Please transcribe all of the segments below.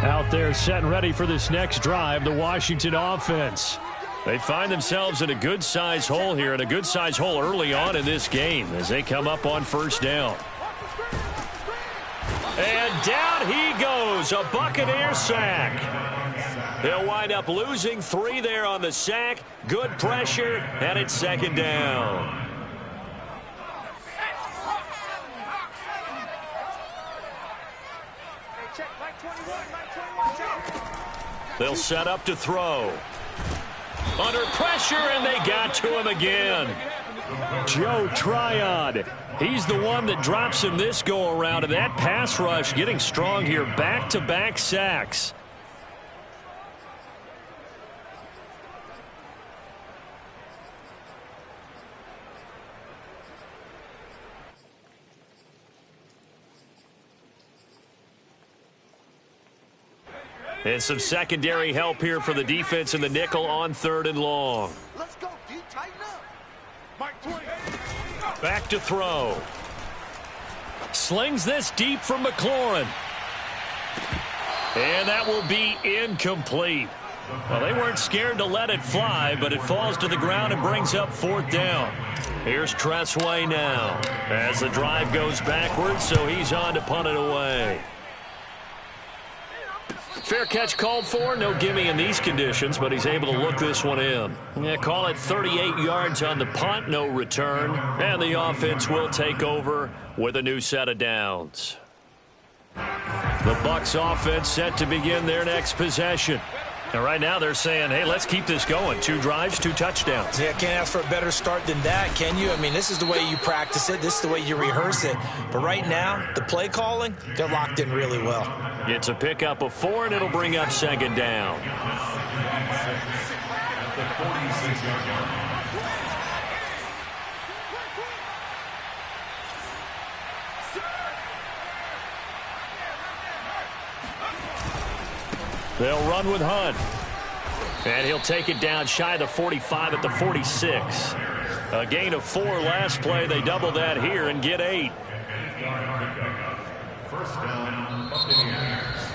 Out there set and ready for this next drive, the Washington offense. They find themselves in a good-sized hole here, and a good-sized hole early on in this game as they come up on first down. And down he goes, a Buccaneer sack. They'll wind up losing 3 there on the sack. Good pressure, and it's second down. They'll set up to throw. Under pressure, and they got to him again. Joe Tryon. He's the one that drops him this go-around, and that pass rush getting strong here. Back-to-back sacks. And some secondary help here for the defense in the nickel on 3rd and long. Let's go, D. Tighten up. Mike 20. Back to throw. Slings this deep from McLaurin. And that will be incomplete. Well, they weren't scared to let it fly, but it falls to the ground and brings up 4th down. Here's Tressway now as the drive goes backwards, so he's on to punt it away. Fair catch called for. No gimme in these conditions, but he's able to look this one in. Yeah, call it 38 yards on the punt, no return. And the offense will take over with a new set of downs. The Bucs offense set to begin their next possession. And right now they're saying, hey, let's keep this going. 2 drives, 2 touchdowns. Yeah, can't ask for a better start than that, can you? I mean, this is the way you practice it. This is the way you rehearse it. But right now, the play calling, they're locked in really well. It's a pickup of 4, and it'll bring up second down. They'll run with Hunt. And he'll take it down shy of the 45 at the 46. A gain of 4 last play. They double that here and get 8.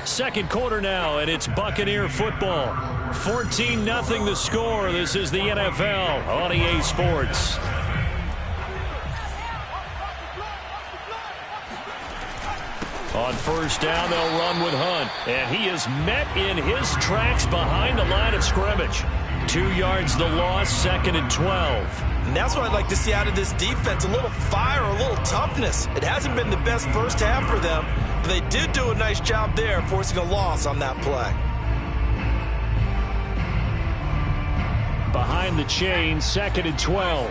Second quarter now, and it's Buccaneer football. 14-0 the score. This is the NFL on EA Sports. On first down, they'll run with Hunt. And he is met in his tracks behind the line of scrimmage. 2 yards the loss, 2nd and 12. And that's what I'd like to see out of this defense. A little fire, a little toughness. It hasn't been the best first half for them, but they did do a nice job there, forcing a loss on that play. Behind the chain, 2nd and 12.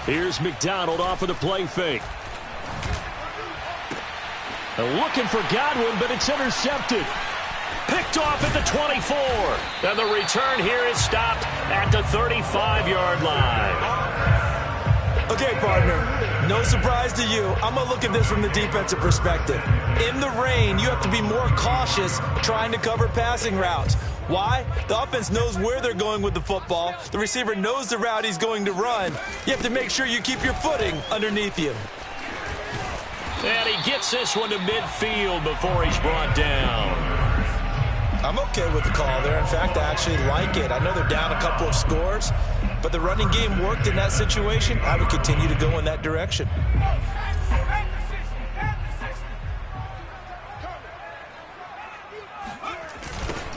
Here's McDonald off of the play fake. They're looking for Godwin, but it's intercepted. Picked off at the 24. And the return here is stopped at the 35-yard line. Okay, partner, no surprise to you. I'm going to look at this from the defensive perspective. In the rain, you have to be more cautious trying to cover passing routes. Why? The offense knows where they're going with the football. The receiver knows the route he's going to run. You have to make sure you keep your footing underneath you. And he gets this one to midfield before he's brought down. I'm okay with the call there. In fact, I actually like it. I know they're down a couple of scores, but the running game worked in that situation. I would continue to go in that direction.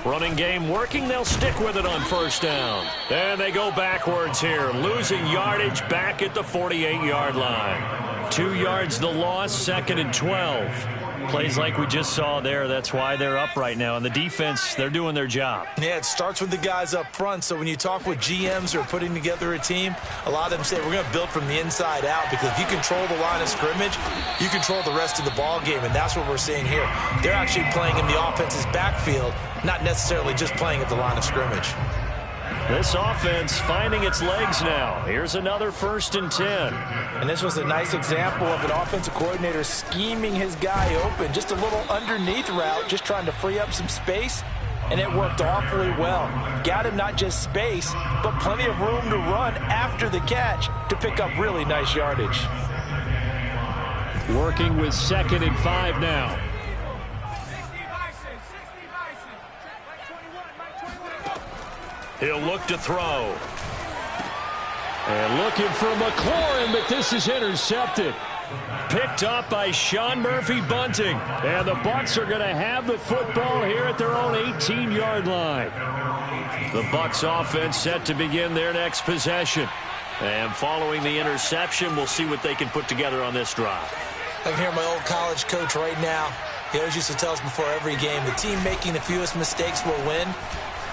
Running game working. They'll stick with it on first down. And they go backwards here, losing yardage back at the 48-yard line. 2 yards the loss, 2nd and 12. Plays like we just saw there. That's why they're up right now. And the defense, they're doing their job. Yeah, it starts with the guys up front. So when you talk with GMs who are putting together a team, a lot of them say we're going to build from the inside out, because if you control the line of scrimmage, you control the rest of the ball game. And that's what we're seeing here. They're actually playing in the offense's backfield, not necessarily just playing at the line of scrimmage. This offense finding its legs now. Here's another 1st and 10. And this was a nice example of an offensive coordinator scheming his guy open. Just a little underneath route, just trying to free up some space. And it worked awfully well. Got him not just space, but plenty of room to run after the catch to pick up really nice yardage. Working with 2nd and 5 now. He'll look to throw. And looking for McLaurin, but this is intercepted. Picked up by Sean Murphy-Bunting. And the Bucs are going to have the football here at their own 18-yard line. The Bucs offense set to begin their next possession. And following the interception, we'll see what they can put together on this drive. I can hear my old college coach right now. He always used to tell us before every game, the team making the fewest mistakes will win.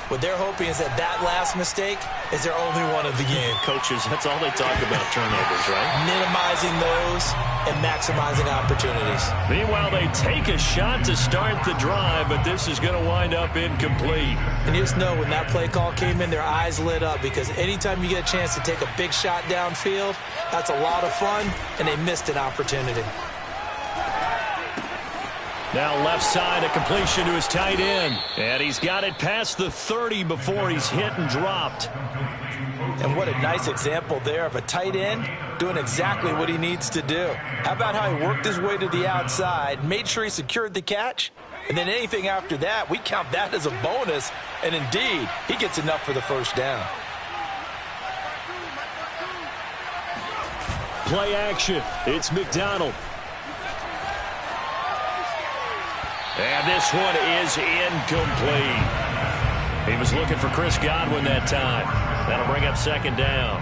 What they're hoping is that last mistake is their only one of the game. Coaches, that's all they talk about, turnovers, right? Minimizing those and maximizing opportunities. Meanwhile, they take a shot to start the drive, but this is going to wind up incomplete. And you just know when that play call came in, their eyes lit up, because anytime you get a chance to take a big shot downfield, that's a lot of fun, and they missed an opportunity. Now left side, a completion to his tight end. And he's got it past the 30 before he's hit and dropped. And what a nice example there of a tight end doing exactly what he needs to do. How about how he worked his way to the outside, made sure he secured the catch, and then anything after that, we count that as a bonus. And indeed, he gets enough for the first down. Play action. It's McDonald. And this one is incomplete. He was looking for Chris Godwin that time. That'll bring up 2nd down.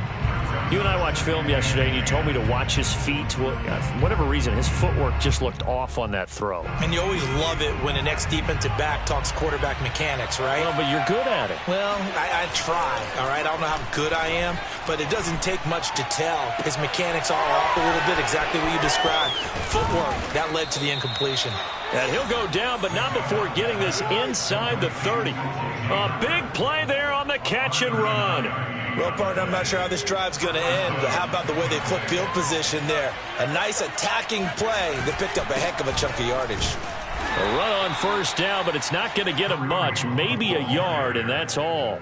You and I watched film yesterday, and you told me to watch his feet. Well, for whatever reason, his footwork just looked off on that throw. And you always love it when an ex-defensive back talks quarterback mechanics, right? Well, but you're good at it. Well, I try, all right? I don't know how good I am, but it doesn't take much to tell. His mechanics are off a little bit, exactly what you described. Footwork, that led to the incompletion. And he'll go down, but not before getting this inside the 30. A big play there on the catch and run. Well, partner, I'm not sure how this drive's going to end, but how about the way they flip field position there? A nice attacking play that picked up a heck of a chunk of yardage. A run on 1st down, but it's not going to get him much. Maybe a yard, and that's all.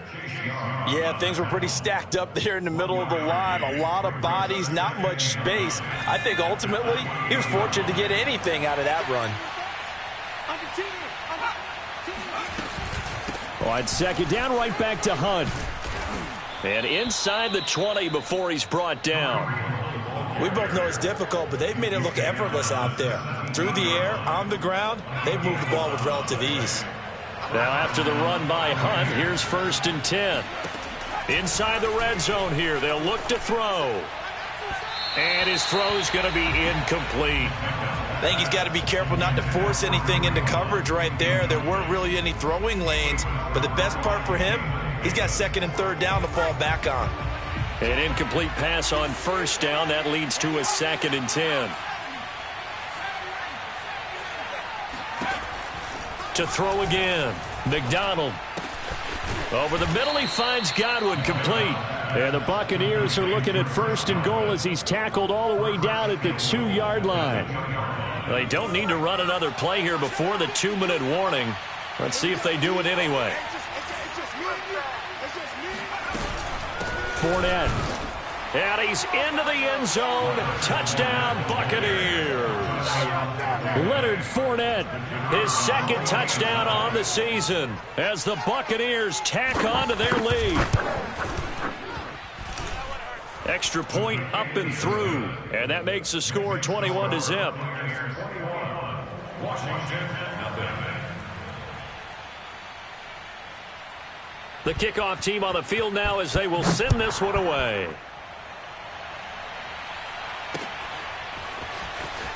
Yeah, things were pretty stacked up there in the middle of the line. A lot of bodies, not much space. I think ultimately he was fortunate to get anything out of that run. On 2nd down, right back to Hunt. And inside the 20 before he's brought down. We both know it's difficult, but they've made it look effortless out there. Through the air, on the ground, they've moved the ball with relative ease. Now after the run by Hunt, here's 1st and 10. Inside the red zone here, they'll look to throw. And his throw's going to be incomplete. I think he's got to be careful not to force anything into coverage right there. There weren't really any throwing lanes, but the best part for him, he's got 2nd and 3rd down to fall back on. An incomplete pass on 1st down. That leads to a 2nd and 10. To throw again. McDonald. Over the middle, he finds Godwin, complete. And the Buccaneers are looking at 1st and goal as he's tackled all the way down at the 2-yard line. They don't need to run another play here before the 2-minute warning. Let's see if they do it anyway. Fournette. And he's into the end zone. Touchdown, Buccaneers. Leonard Fournette, his 2nd touchdown on the season as the Buccaneers tack on to their lead. Extra point up and through, and that makes the score 21-0. The kickoff team on the field now as they will send this one away.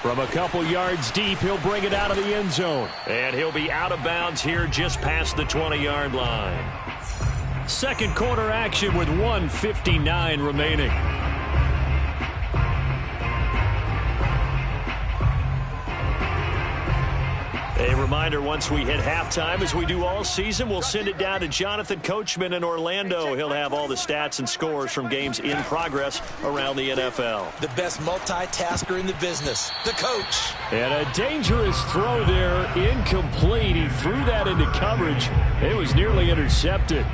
From a couple yards deep, he'll bring it out of the end zone. And he'll be out of bounds here just past the 20-yard line. 2nd quarter action with 1:59 remaining. A reminder, once we hit halftime, as we do all season, we'll send it down to Jonathan Coachman in Orlando. He'll have all the stats and scores from games in progress around the NFL. The best multitasker in the business, the coach. And a dangerous throw there, incomplete. He threw that into coverage. It was nearly intercepted.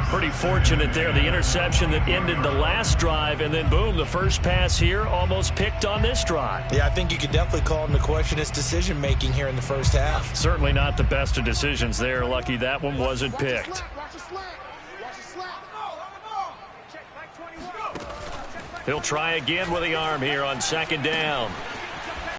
Pretty fortunate there. The interception that ended the last drive, and then boom, the first pass here almost picked on this drive. Yeah, I think you could definitely call him to question his decision-making here in the first half. Certainly not the best of decisions there. Lucky that one wasn't picked. He'll try again with the arm here on second down.